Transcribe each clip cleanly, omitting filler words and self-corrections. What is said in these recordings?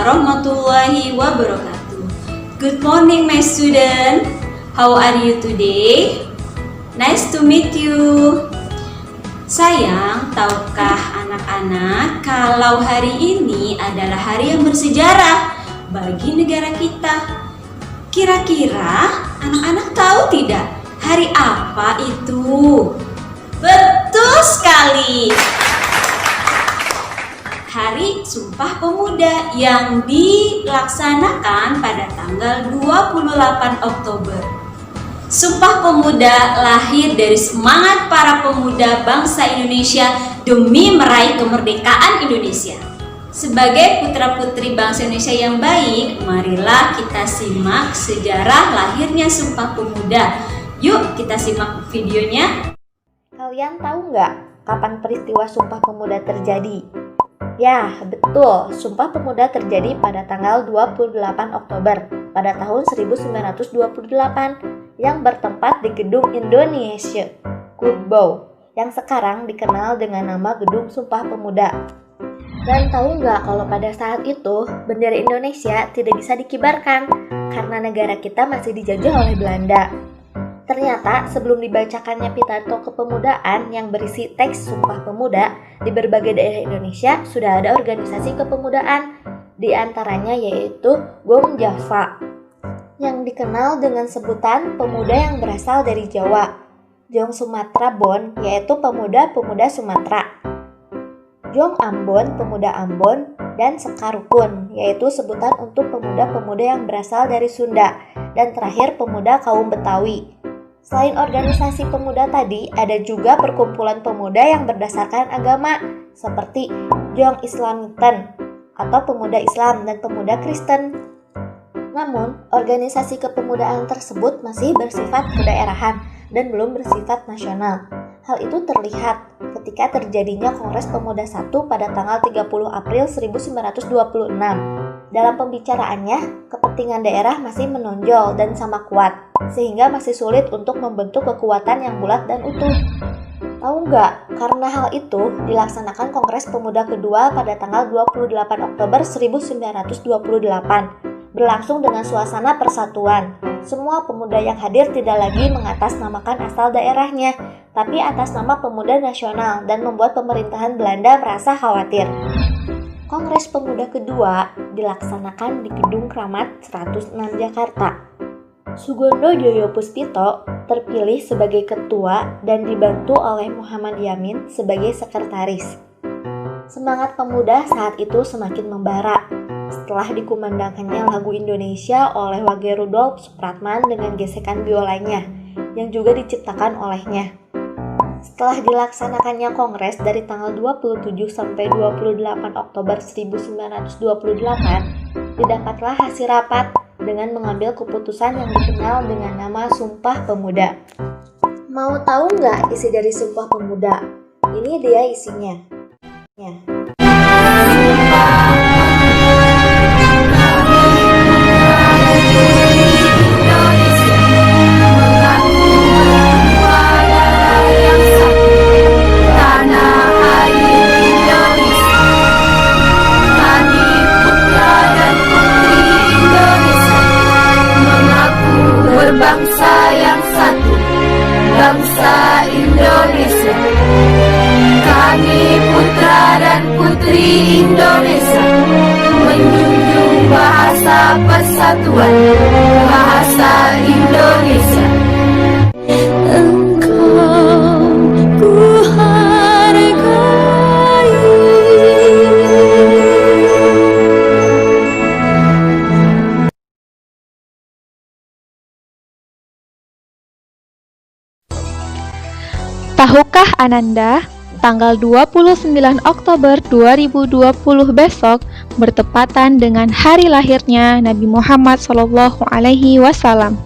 warahmatullahi wabarakatuh. Good morning my student. How are you today? Nice to meet you. Sayang, tahukah anak-anak kalau hari ini adalah hari yang bersejarah bagi negara kita? Kira-kira anak-anak tahu tidak hari apa itu? Betul sekali. Hari Sumpah Pemuda yang dilaksanakan pada tanggal 28 Oktober. Sumpah Pemuda lahir dari semangat para pemuda bangsa Indonesia demi meraih kemerdekaan Indonesia. Sebagai putra-putri bangsa Indonesia yang baik, marilah kita simak sejarah lahirnya Sumpah Pemuda. Yuk kita simak videonya. Kalian tahu nggak kapan peristiwa Sumpah Pemuda terjadi? Ya, betul. Sumpah Pemuda terjadi pada tanggal 28 Oktober pada tahun 1928 yang bertempat di Gedung Indonesia Kurbau yang sekarang dikenal dengan nama Gedung Sumpah Pemuda. Dan tahu nggak kalau pada saat itu bendera Indonesia tidak bisa dikibarkan karena negara kita masih dijajah oleh Belanda. Ternyata sebelum dibacakannya pidato kepemudaan yang berisi teks Sumpah Pemuda, di berbagai daerah Indonesia sudah ada organisasi kepemudaan, di antaranya yaitu Gom Java, yang dikenal dengan sebutan pemuda yang berasal dari Jawa, Jong Sumatera Bon, yaitu pemuda-pemuda Sumatera, Jong Ambon, pemuda Ambon, dan Sekarukun, yaitu sebutan untuk pemuda-pemuda yang berasal dari Sunda, dan terakhir pemuda kaum Betawi. Selain organisasi pemuda tadi, ada juga perkumpulan pemuda yang berdasarkan agama, seperti Jong Islamiten atau pemuda Islam dan pemuda Kristen. Namun, organisasi kepemudaan tersebut masih bersifat kedaerahan dan belum bersifat nasional. Hal itu terlihat ketika terjadinya Kongres Pemuda I pada tanggal 30 April 1926. Dalam pembicaraannya, kepentingan daerah masih menonjol dan sama kuat, sehingga masih sulit untuk membentuk kekuatan yang bulat dan utuh. Tahu nggak, karena hal itu dilaksanakan Kongres Pemuda kedua pada tanggal 28 Oktober 1928. Berlangsung dengan suasana persatuan. Semua pemuda yang hadir tidak lagi mengatasnamakan asal daerahnya, tapi atas nama pemuda nasional dan membuat pemerintahan Belanda merasa khawatir. Kongres Pemuda kedua dilaksanakan di Gedung Kramat 106 Jakarta. Sugondo Joyo Puspito terpilih sebagai ketua dan dibantu oleh Muhammad Yamin sebagai sekretaris. Semangat pemuda saat itu semakin membara setelah dikumandangkannya lagu Indonesia oleh Wage Rudolf Supratman dengan gesekan biolanya yang juga diciptakan olehnya. Setelah dilaksanakannya kongres dari tanggal 27 sampai 28 Oktober 1928, didapatlah hasil rapat dengan mengambil keputusan yang dikenal dengan nama Sumpah Pemuda. Mau tahu nggak isi dari Sumpah Pemuda? Ini dia isinya. Ya. Bangsa yang satu, bangsa Indonesia. Kami putra dan putri Indonesia, menjunjung bahasa persatuan, bahasa Indonesia. Engkau ku hargai. Tahukah Ananda, tanggal 29 Oktober 2020 besok bertepatan dengan hari lahirnya Nabi Muhammad SAW,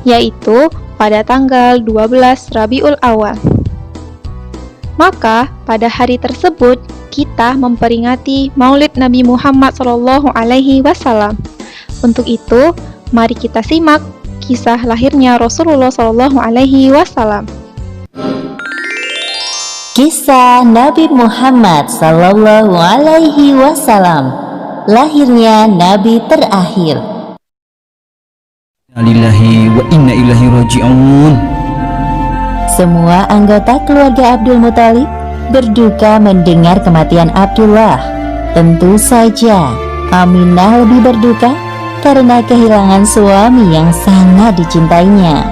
yaitu pada tanggal 12 Rabiul Awal. Maka pada hari tersebut kita memperingati Maulid Nabi Muhammad SAW. Untuk itu, mari kita simak kisah lahirnya Rasulullah SAW. Kisah Nabi Muhammad sallallahu alaihi wasallam. lahirnya Nabi terakhir. Lillahi wa inna ilaihi raji'un. Semua anggota keluarga Abdul Muthalib berduka mendengar kematian Abdullah. Tentu saja Aminah lebih berduka karena kehilangan suami yang sangat dicintainya.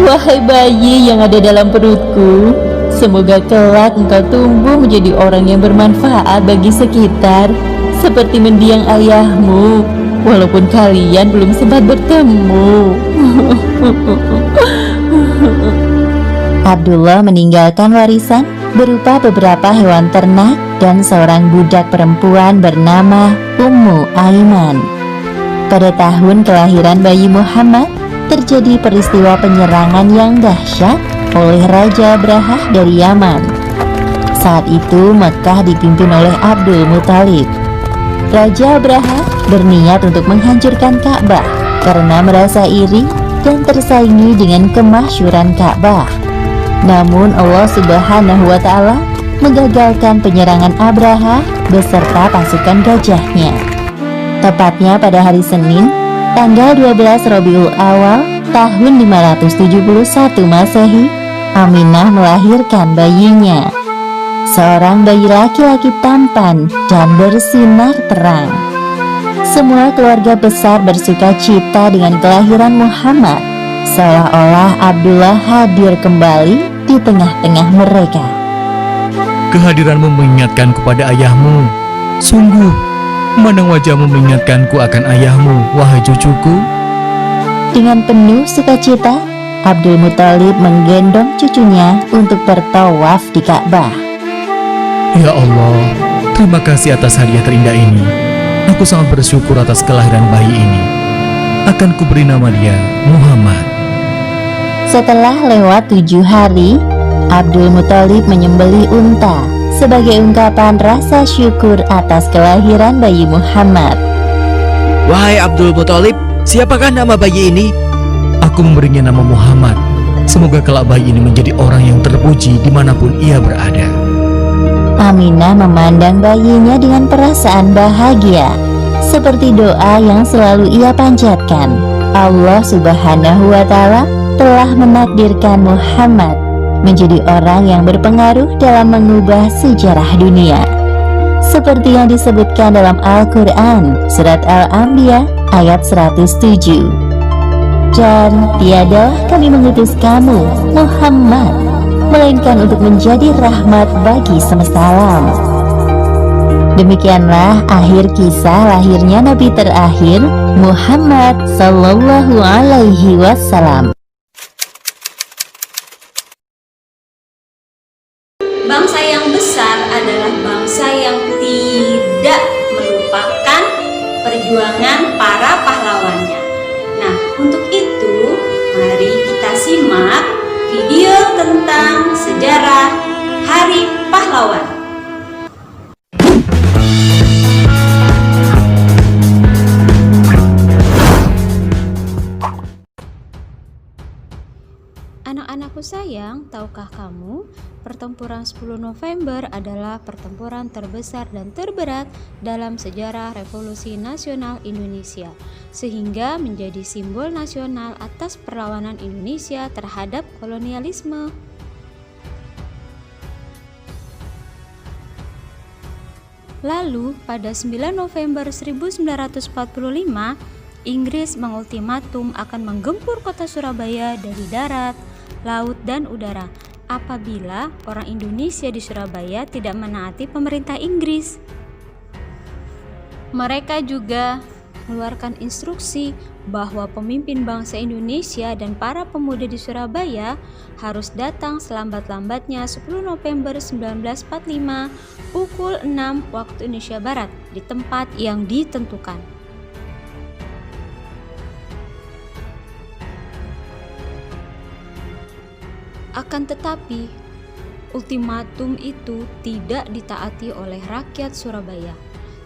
Wahai bayi yang ada dalam perutku, semoga kelak engkau tumbuh menjadi orang yang bermanfaat bagi sekitar, seperti mendiang ayahmu, walaupun kalian belum sempat bertemu. Abdullah meninggalkan warisan berupa beberapa hewan ternak dan seorang budak perempuan bernama Ummu Aiman. Pada tahun kelahiran bayi Muhammad, terjadi peristiwa penyerangan yang dahsyat oleh Raja Abrahah dari Yaman. Saat itu Mekah dipimpin oleh Abdul Muthalib. Raja Abrahah berniat untuk menghancurkan Ka'bah karena merasa iri dan tersaingi dengan kemasyhuran Ka'bah. Namun Allah Subhanahu wa Ta'ala menggagalkan penyerangan Abrahah beserta pasukan gajahnya. Tepatnya pada hari Senin, tanggal 12 Rabiul Awal tahun 571 Masehi, Aminah melahirkan bayinya. Seorang bayi laki-laki tampan dan bersinar terang. Semua keluarga besar bersuka cita dengan kelahiran Muhammad, seolah-olah Abdullah hadir kembali di tengah-tengah mereka. Kehadiranmu mengingatkan kepada ayahmu. Sungguh, memandang wajahmu mengingatkanku akan ayahmu, wahai cucuku. Dengan penuh sukacita, Abdul Muthalib menggendong cucunya untuk bertawaf di Ka'bah. Ya Allah, terima kasih atas hadiah terindah ini. Aku sangat bersyukur atas kelahiran bayi ini. Akan kuberi nama dia Muhammad. Setelah lewat 7 hari, Abdul Muthalib menyembelih unta sebagai ungkapan rasa syukur atas kelahiran bayi Muhammad. Wahai Abdul Muthalib, siapakah nama bayi ini? Aku memberinya nama Muhammad. Semoga kelak bayi ini menjadi orang yang terpuji dimanapun ia berada. Aminah memandang bayinya dengan perasaan bahagia, seperti doa yang selalu ia panjatkan. Allah Subhanahu wa Ta'ala telah menakdirkan Muhammad menjadi orang yang berpengaruh dalam mengubah sejarah dunia, seperti yang disebutkan dalam Al-Quran Surat Al-Anbiya ayat 107. Dan tiadalah kami mengutus kamu, Muhammad, melainkan untuk menjadi rahmat bagi semesta alam. Demikianlah akhir kisah lahirnya Nabi terakhir, Muhammad Sallallahu Alaihi Wasallam. Bangsa yang besar adalah bangsa yang tidak melupakan perjuangan para pahlawannya. Nah, untuk itu, mari kita simak video tentang sejarah Hari Pahlawan. Anak-anakku sayang, tahukah kamu, pertempuran 10 November adalah pertempuran terbesar dan terberat dalam sejarah Revolusi Nasional Indonesia, sehingga menjadi simbol nasional atas perlawanan Indonesia terhadap kolonialisme. Lalu, pada 9 November 1945, Inggris mengultimatum akan menggempur kota Surabaya dari darat, laut, dan udara apabila orang Indonesia di Surabaya tidak menaati pemerintah Inggris. Mereka juga mengeluarkan instruksi bahwa pemimpin bangsa Indonesia dan para pemuda di Surabaya harus datang selambat-lambatnya 10 November 1945 pukul 6 waktu Indonesia Barat di tempat yang ditentukan. Akan tetapi, ultimatum itu tidak ditaati oleh rakyat Surabaya,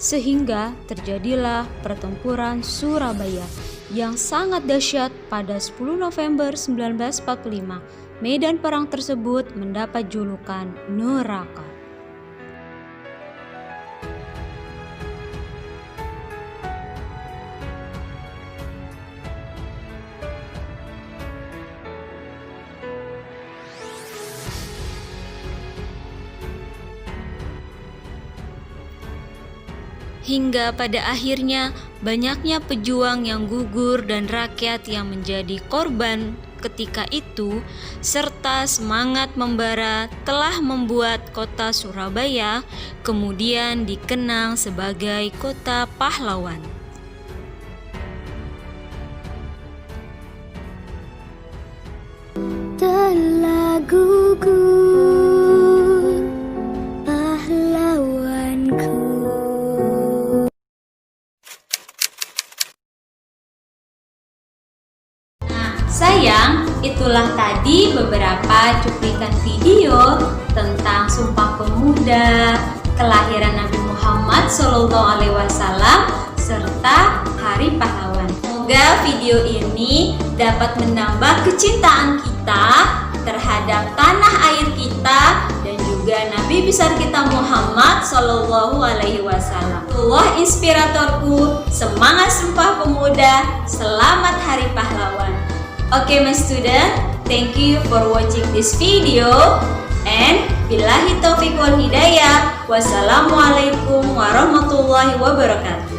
sehingga terjadilah pertempuran Surabaya yang sangat dahsyat pada 10 November 1945. Medan perang tersebut mendapat julukan neraka. hingga pada akhirnya banyaknya pejuang yang gugur dan rakyat yang menjadi korban ketika itu, serta semangat membara telah membuat kota Surabaya kemudian dikenal sebagai kota pahlawan. Telah gugur pahlawanku. Sayang, itulah tadi beberapa cuplikan video tentang Sumpah Pemuda, kelahiran Nabi Muhammad SAW, serta Hari Pahlawan. Semoga video ini dapat menambah kecintaan kita terhadap tanah air kita dan juga Nabi besar kita Muhammad SAW. Allah inspiratorku, semangat Sumpah Pemuda, selamat Hari Pahlawan. Okay, my student, thank you for watching this video, and billahi taufiq wal hidayah. Wassalamualaikum warahmatullahi wabarakatuh.